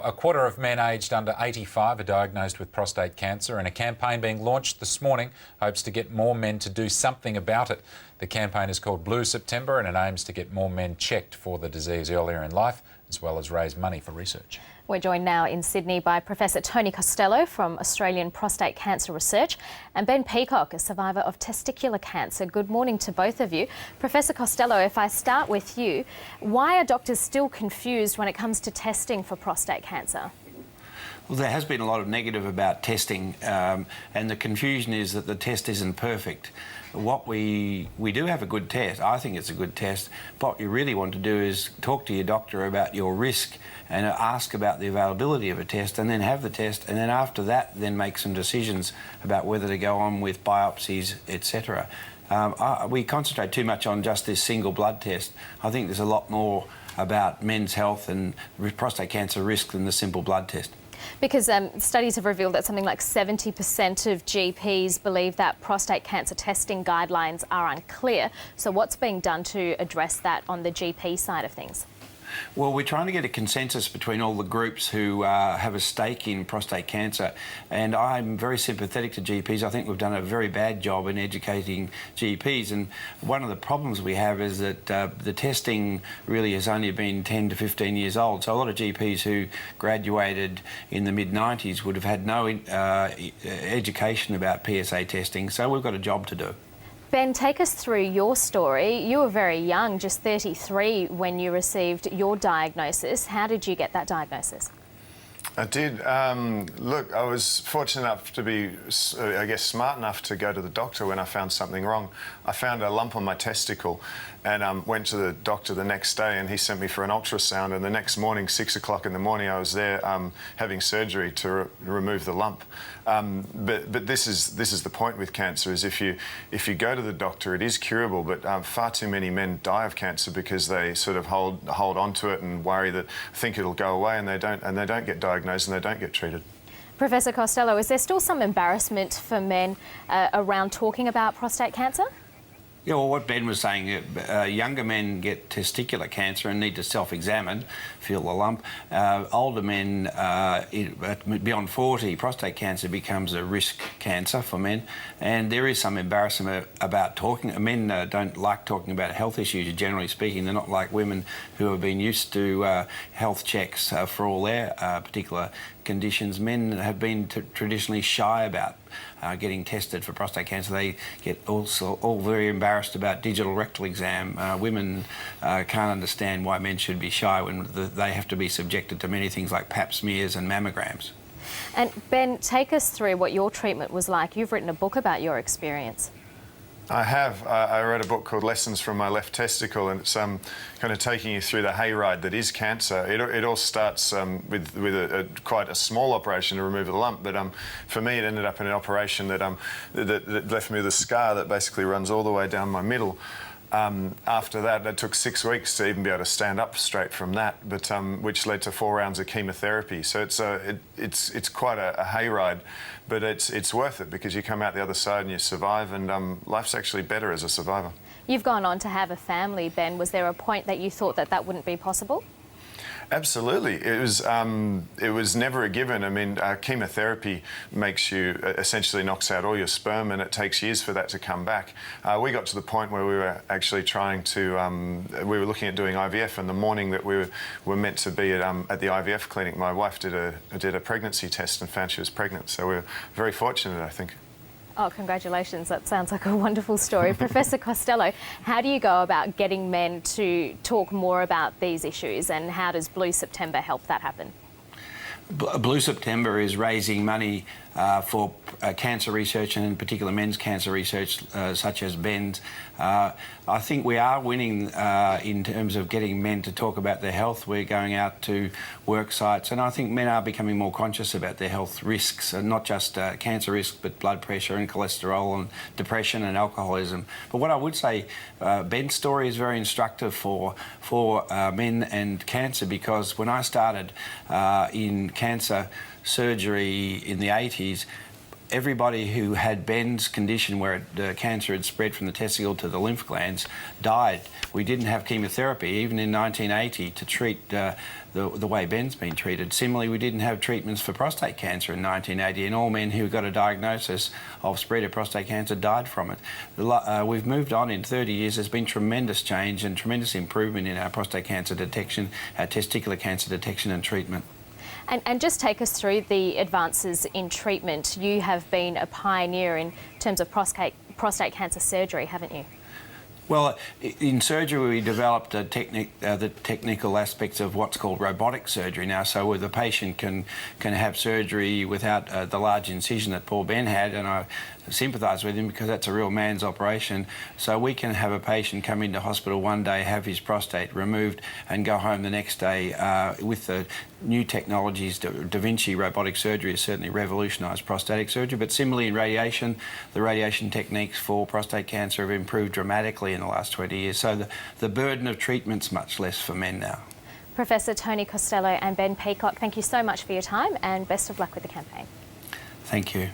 A quarter of men aged under 85 are diagnosed with prostate cancer, and a campaign being launched this morning hopes to get more men to do something about it. The campaign is called Blue September, and it aims to get more men checked for the disease earlier in life, as well as raise money for research. We're joined now in Sydney by Professor Tony Costello from Australian Prostate Cancer Research and Ben Peacock, a survivor of testicular cancer. Good morning to both of you. Professor Costello, if I start with you, why are doctors still confused when it comes to testing for prostate cancer? Well, there has been a lot of negative about testing, and the confusion is that the test isn't perfect. We do have a good test. I think it's a good test. What you really want to do is talk to your doctor about your risk and ask about the availability of a test, and then have the test, and then after that then make some decisions about whether to go on with biopsies, etc. We concentrate too much on just this single blood test. I think there's a lot more about men's health and prostate cancer risk than the simple blood test. Because studies have revealed that something like 70% of GPs believe that prostate cancer testing guidelines are unclear. So what's being done to address that on the GP side of things? Well, we're trying to get a consensus between all the groups who have a stake in prostate cancer, and I'm very sympathetic to GPs. I think we've done a very bad job in educating GPs, and one of the problems we have is that the testing really has only been 10 to 15 years old. So a lot of GPs who graduated in the mid-90s would have had no education about PSA testing, so we've got a job to do. Ben, take us through your story. You were very young, just 33, when you received your diagnosis. How did you get that diagnosis? I did. Look, I was fortunate enough to be, I guess, smart enough to go to the doctor when I found something wrong. I found a lump on my testicle and went to the doctor the next day, and he sent me for an ultrasound, and the next morning, 6 o'clock in the morning, I was there having surgery to remove the lump. But this is the point with cancer, is if you go to the doctor, it is curable, but far too many men die of cancer because they sort of hold on to it and worry that think it'll go away, and they don't get diagnosed and they don't get treated. Professor Costello, is there still some embarrassment for men around talking about prostate cancer? Yeah, well, what Ben was saying, younger men get testicular cancer and need to self-examine, feel the lump. Older men, beyond 40, prostate cancer becomes a risk cancer for men, and there is some embarrassment about talking. Men don't like talking about health issues, generally speaking. They're not like women who have been used to health checks for all their particular conditions. Men have been traditionally shy about getting tested for prostate cancer. They get also all very embarrassed about digital rectal exam. Women can't understand why men should be shy when they have to be subjected to many things like pap smears and mammograms. And Ben, take us through what your treatment was like. You've written a book about your experience. I have. I wrote a book called Lessons from My Left Testicle, and it's kind of taking you through the hayride that is cancer. It all starts with quite a small operation to remove the lump, but for me it ended up in an operation that left me with a scar that basically runs all the way down my middle. After that, it took 6 weeks to even be able to stand up straight from that, but which led to 4 rounds of chemotherapy. So it's quite a hayride, but it's worth it because you come out the other side and you survive, and life's actually better as a survivor. You've gone on to have a family, Ben. Was there a point that you thought that wouldn't be possible? Absolutely. It was never a given. I mean, chemotherapy makes you, essentially knocks out all your sperm, and it takes years for that to come back. We got to the point where we were actually trying to, we were looking at doing IVF, and the morning that we were meant to be at the IVF clinic, my wife did a pregnancy test and found she was pregnant. So we were very fortunate, I think. Oh, congratulations. That sounds like a wonderful story. Professor Costello, how do you go about getting men to talk more about these issues, and how does Blue September help that happen? Blue September is raising money for cancer research, and in particular men's cancer research, such as Ben's. I think we are winning in terms of getting men to talk about their health. We're going out to work sites, and I think men are becoming more conscious about their health risks, and not just cancer risk, but blood pressure and cholesterol and depression and alcoholism. But what I would say, Ben's story is very instructive for men and cancer, because when I started in cancer surgery in the 80s, everybody who had Ben's condition where cancer had spread from the testicle to the lymph glands died. We didn't have chemotherapy even in 1980 to treat the way Ben's been treated. Similarly, we didn't have treatments for prostate cancer in 1980, and all men who got a diagnosis of spread of prostate cancer died from it. We've moved on in 30 years. There's been tremendous change and tremendous improvement in our prostate cancer detection, our testicular cancer detection and treatment. And just take us through the advances in treatment. You have been a pioneer in terms of prostate cancer surgery, haven't you? Well, in surgery we developed the technical aspects of what's called robotic surgery now, so where the patient can have surgery without the large incision that poor Ben had, and I sympathise with him because that's a real man's operation. So we can have a patient come into hospital one day, have his prostate removed and go home the next day. With the new technologies, Da Vinci robotic surgery has certainly revolutionised prostatic surgery, but similarly in radiation, the radiation techniques for prostate cancer have improved dramatically in the last 20 years. So the burden of treatment's much less for men now. Professor Tony Costello and Ben Peacock, thank you so much for your time and best of luck with the campaign. Thank you.